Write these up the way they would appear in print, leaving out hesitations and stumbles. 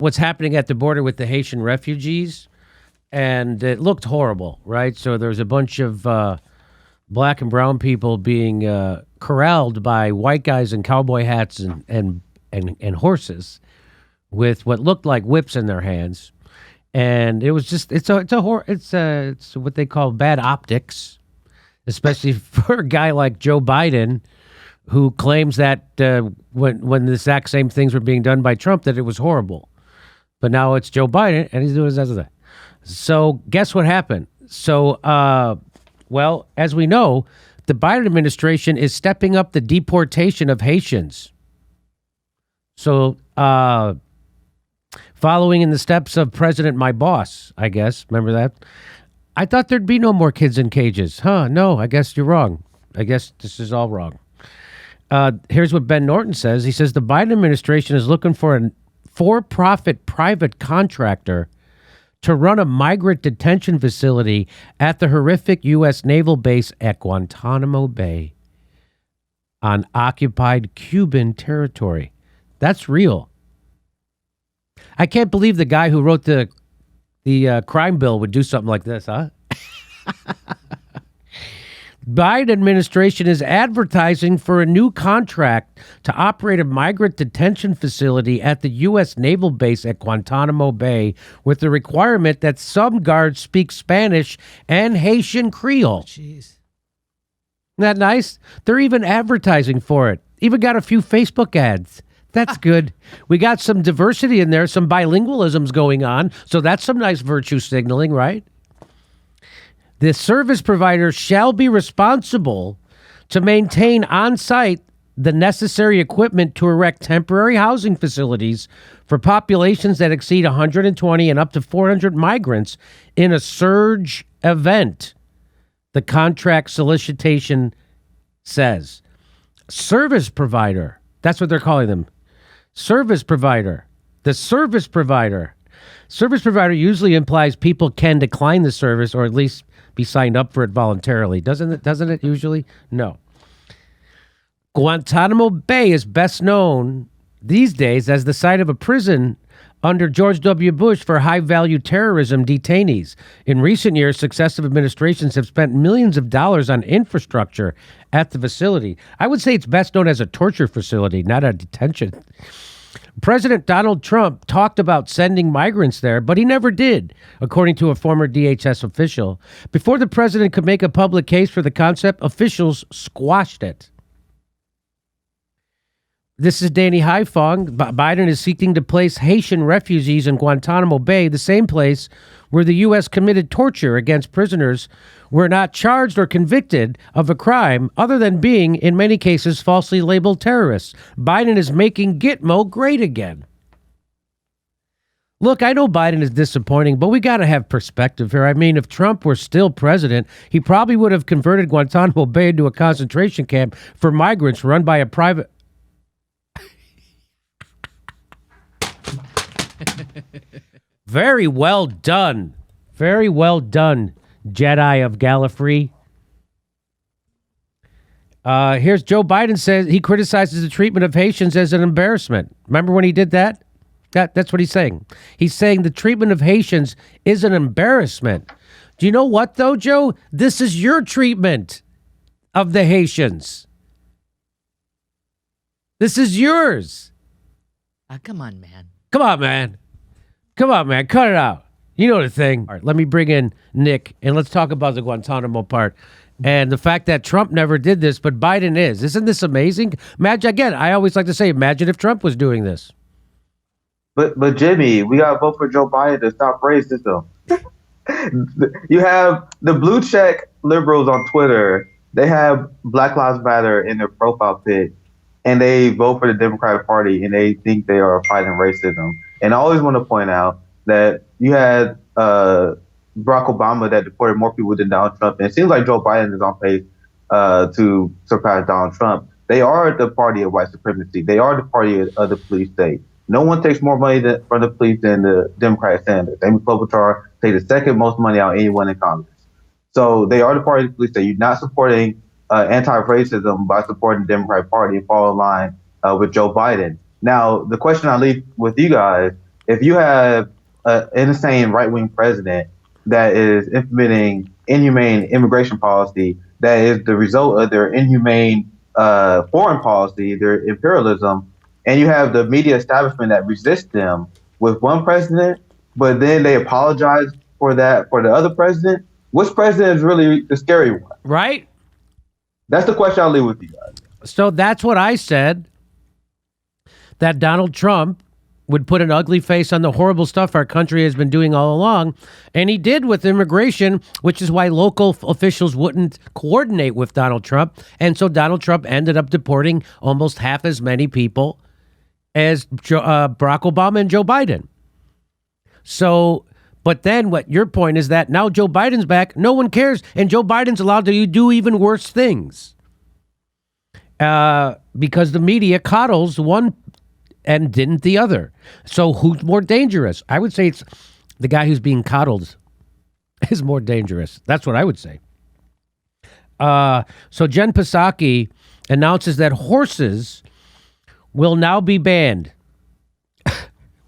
what's happening at the border with the Haitian refugees, and it looked horrible, right? So there's a bunch of black and brown people being corralled by white guys in cowboy hats and horses with what looked like whips in their hands. And it was just it's what they call bad optics, especially for a guy like Joe Biden, who claims that when the exact same things were being done by Trump, that it was horrible. But now it's Joe Biden, and he's doing that. So guess what happened? So, well, as we know, the Biden administration is stepping up the deportation of Haitians. So, following in the steps of President My Boss, I guess. Remember that? I thought there'd be no more kids in cages. No, I guess you're wrong. I guess this is all wrong. Here's what Ben Norton says. He says the Biden administration is looking for a for-profit private contractor to run a migrant detention facility at the horrific U.S. naval base at Guantanamo Bay on occupied Cuban territory. That's real. I can't believe the guy who wrote the crime bill would do something like this, huh? Biden administration is advertising for a new contract to operate a migrant detention facility at the U.S. naval base at Guantanamo Bay with the requirement that some guards speak Spanish and Haitian Creole. Jeez. Isn't that nice? They're even advertising for it. Even got a few Facebook ads. That's good. We got some diversity in there, some bilingualisms going on. So that's some nice virtue signaling, right? The service provider shall be responsible to maintain on site the necessary equipment to erect temporary housing facilities for populations that exceed 120 and up to 400 migrants in a surge event. The contract solicitation says. Service provider. That's what they're calling them. Service provider. The service provider. Service provider usually implies people can decline the service or at least be signed up for it voluntarily. Doesn't it usually? No. Guantanamo Bay is best known these days as the site of a prison under George W. Bush for high-value terrorism detainees. In recent years, successive administrations have spent millions of dollars on infrastructure at the facility. I would say it's best known as a torture facility, not a detention. President Donald Trump talked about sending migrants there, but he never did, according to a former DHS official. Before the president could make a public case for the concept, officials squashed it. This is Danny Haifong. Biden is seeking to place Haitian refugees in Guantanamo Bay, the same place where the U.S. committed torture against prisoners who were not charged or convicted of a crime other than being, in many cases, falsely labeled terrorists. Biden is making Gitmo great again. Look, I know Biden is disappointing, but we got to have perspective here. I mean, if Trump were still president, he probably would have converted Guantanamo Bay into a concentration camp for migrants run by a private... Very well done. Very well done, Jedi of Gallifrey. Here's Joe Biden says he criticizes the treatment of Haitians as an embarrassment. Remember when he did that? That's what he's saying. He's saying the treatment of Haitians is an embarrassment. Do you know what, though, Joe? This is your treatment of the Haitians. This is yours. Come on, man. Come on, man. Come on, man. Cut it out. You know the thing. All right, let me bring in Nick, and let's talk about the Guantanamo part. And the fact that Trump never did this, but Biden is. Isn't this amazing? Imagine, again, I always like to say, imagine if Trump was doing this. But Jimmy, we got to vote for Joe Biden to stop racism. You have the blue check liberals on Twitter. They have Black Lives Matter in their profile pic, and they vote for the Democratic Party, and they think they are fighting racism. And I always want to point out that you had Barack Obama that deported more people than Donald Trump, and it seems like Joe Biden is on pace to surpass Donald Trump. They are the party of white supremacy. They are the party of the police state. No one takes more money from the police than the Democratic senators. Amy Klobuchar takes the second most money out of anyone in Congress. So they are the party of the police state. You're not supporting anti-racism by supporting the Democratic Party and fall in line with Joe Biden. Now, the question I leave with you guys if you have an insane right-wing president that is implementing inhumane immigration policy that is the result of their inhumane foreign policy, their imperialism, and you have the media establishment that resists them with one president, but then they apologize for that for the other president, which president is really the scary one? Right? That's the question I'll leave with you guys. So that's what I said, that Donald Trump would put an ugly face on the horrible stuff our country has been doing all along. And he did with immigration, which is why local officials wouldn't coordinate with Donald Trump. And so Donald Trump ended up deporting almost half as many people as Barack Obama and Joe Biden. So, but then what your point is that now Joe Biden's back, no one cares. And Joe Biden's allowed to do even worse things. Because the media coddles one and didn't the other. So who's more dangerous? I would say it's the guy who's being coddled is more dangerous. That's what I would say. So Jen Psaki announces that horses will now be banned.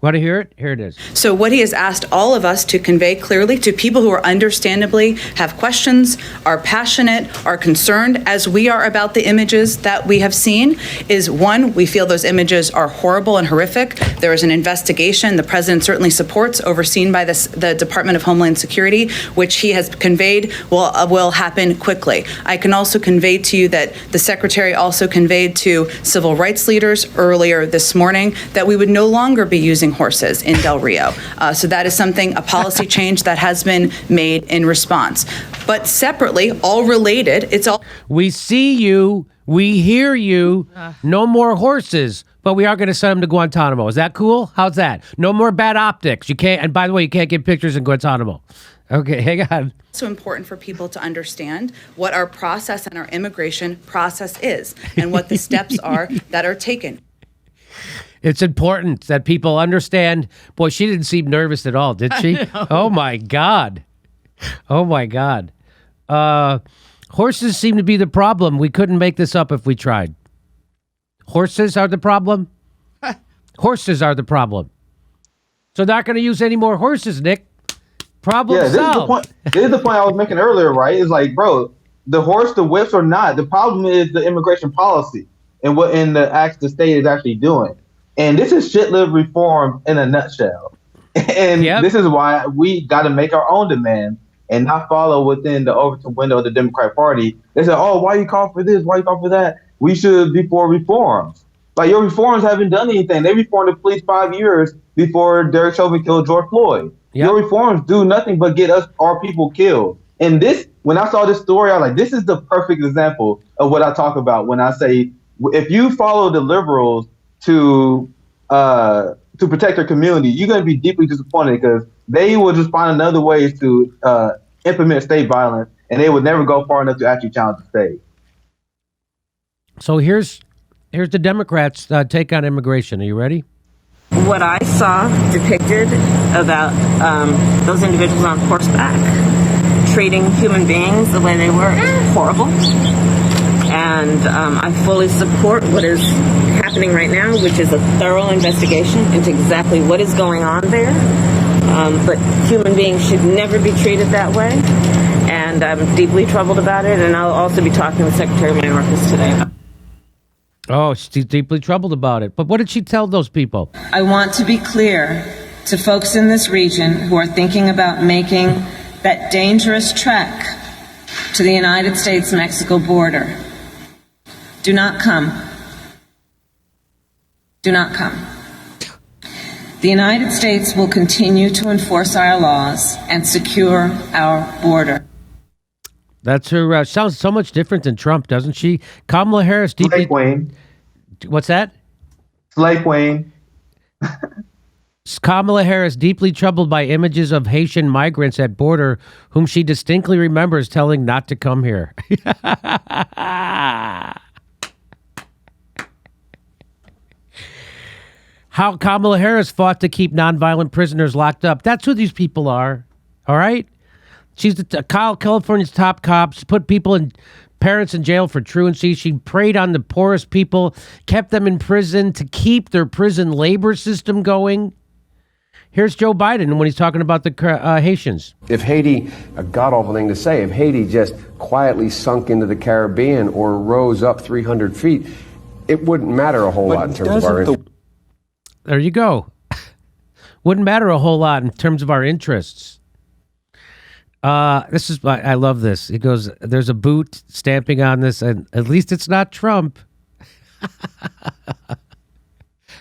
Want to hear it? Here it is. So what he has asked all of us to convey clearly to people who are understandably have questions, are passionate, are concerned, as we are about the images that we have seen, is one, we feel those images are horrible and horrific. There is an investigation the president certainly supports, overseen by the Department of Homeland Security, which he has conveyed will happen quickly. I can also convey to you that the secretary also conveyed to civil rights leaders earlier this morning that we would no longer be using horses in Del Rio. So that is something, a policy change that has been made in response. But separately, all related, it's all... We see you, we hear you, no more horses, but we are going to send them to Guantanamo. Is that cool? How's that? No more bad optics. You can't, and by the way, you can't get pictures in Guantanamo. Okay, hang on. So important for people to understand what our process and our immigration process is and what the steps are that are taken. It's important that people understand. Boy, she didn't seem nervous at all, did she? Oh, my God. Oh, my God. Horses seem to be the problem. We couldn't make this up if we tried. Horses are the problem? Horses are the problem. So not going to use any more horses, Nick. Problem solved. This is the point I was making earlier, right? It's like, bro, the horse, the whips or not. The problem is the immigration policy and what in the acts the state is actually doing. And this is shit-lived reform in a nutshell. And This is why we got to make our own demands and not follow within the Overton window of the Democratic Party. They say, oh, why you call for this? Why you call for that? We should be for reforms. Like, your reforms haven't done anything. They reformed the police 5 years before Derek Chauvin killed George Floyd. Yep. Your reforms do nothing but get our people killed. And this, when I saw this story, I was like, this is the perfect example of what I talk about when I say, if you follow the liberals to protect their community, you're going to be deeply disappointed because they will just find another ways to implement state violence, and they would never go far enough to actually challenge the state. So here's the Democrats' take on immigration. Are you ready? What I saw depicted about those individuals on horseback treating human beings the way they were is horrible. And I fully support what is happening right now, which is a thorough investigation into exactly what is going on there. But human beings should never be treated that way. And I'm deeply troubled about it. And I'll also be talking with Secretary Mayorkas today. Oh, she's deeply troubled about it. But what did she tell those people? I want to be clear to folks in this region who are thinking about making that dangerous trek to the United States-Mexico border. Do not come. Do not come. The United States will continue to enforce our laws and secure our border. That's her. Sounds so much different than Trump, doesn't she? Kamala Harris deeply. Slave Wayne. What's that? Slave Wayne. Kamala Harris deeply troubled by images of Haitian migrants at border, whom she distinctly remembers telling not to come here. How Kamala Harris fought to keep nonviolent prisoners locked up. That's who these people are. All right? She's California's top cops, put parents in jail for truancy. She preyed on the poorest people, kept them in prison to keep their prison labor system going. Here's Joe Biden when he's talking about the Haitians. If Haiti, a god-awful thing to say, if Haiti just quietly sunk into the Caribbean or rose up 300 feet, it wouldn't matter a whole lot in terms of our interests. There you go. Wouldn't matter a whole lot in terms of our interests. This is, I love this. It goes, there's a boot stamping on this, and at least it's not Trump.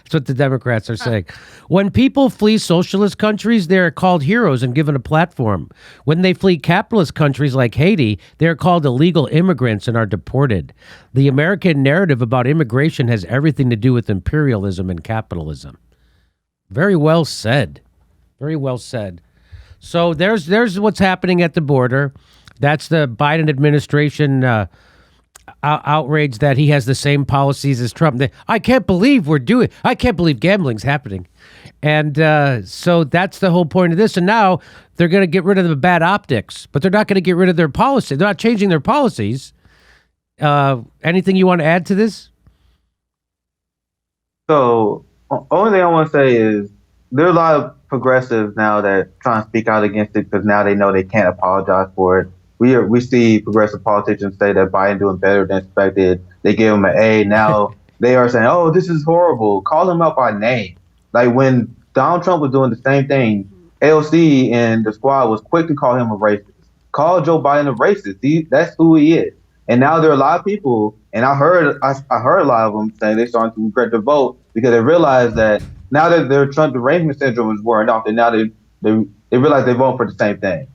That's what the Democrats are saying. When people flee socialist countries, they're called heroes and given a platform. When they flee capitalist countries like Haiti, they're called illegal immigrants and are deported. The American narrative about immigration has everything to do with imperialism and capitalism. Very well said. Very well said. So there's what's happening at the border. That's the Biden administration outrage that he has the same policies as Trump. I can't believe gambling's happening. And so that's the whole point of this. And now they're going to get rid of the bad optics, but they're not going to get rid of their policy. They're not changing their policies. Anything you want to add to this? So, only thing I want to say is there are a lot of progressives now that try and speak out against it because now they know they can't apologize for it. We see progressive politicians say that Biden doing better than expected. They gave him an A. Now they are saying, "Oh, this is horrible." Call him out by name. Like when Donald Trump was doing the same thing, AOC and the squad was quick to call him a racist. Call Joe Biden a racist. That's who he is. And now there are a lot of people, and I heard a lot of them saying they're starting to regret their vote because they realize that now that their Trump derangement syndrome is wearing off, and now they realize they vote for the same thing.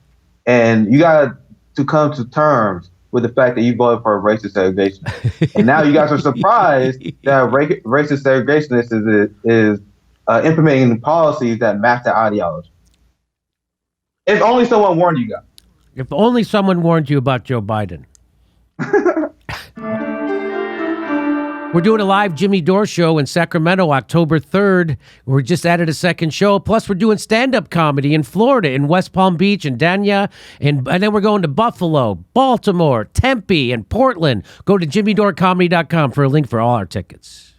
And you got to come to terms with the fact that you voted for a racist segregationist. And now you guys are surprised that racist segregationist is implementing policies that match that ideology. If only someone warned you guys. If only someone warned you about Joe Biden. We're doing a live Jimmy Dore show in Sacramento, October 3rd. We just added a second show. Plus, we're doing stand-up comedy in Florida, in West Palm Beach, and Dania. And then we're going to Buffalo, Baltimore, Tempe, and Portland. Go to jimmydorecomedy.com for a link for all our tickets.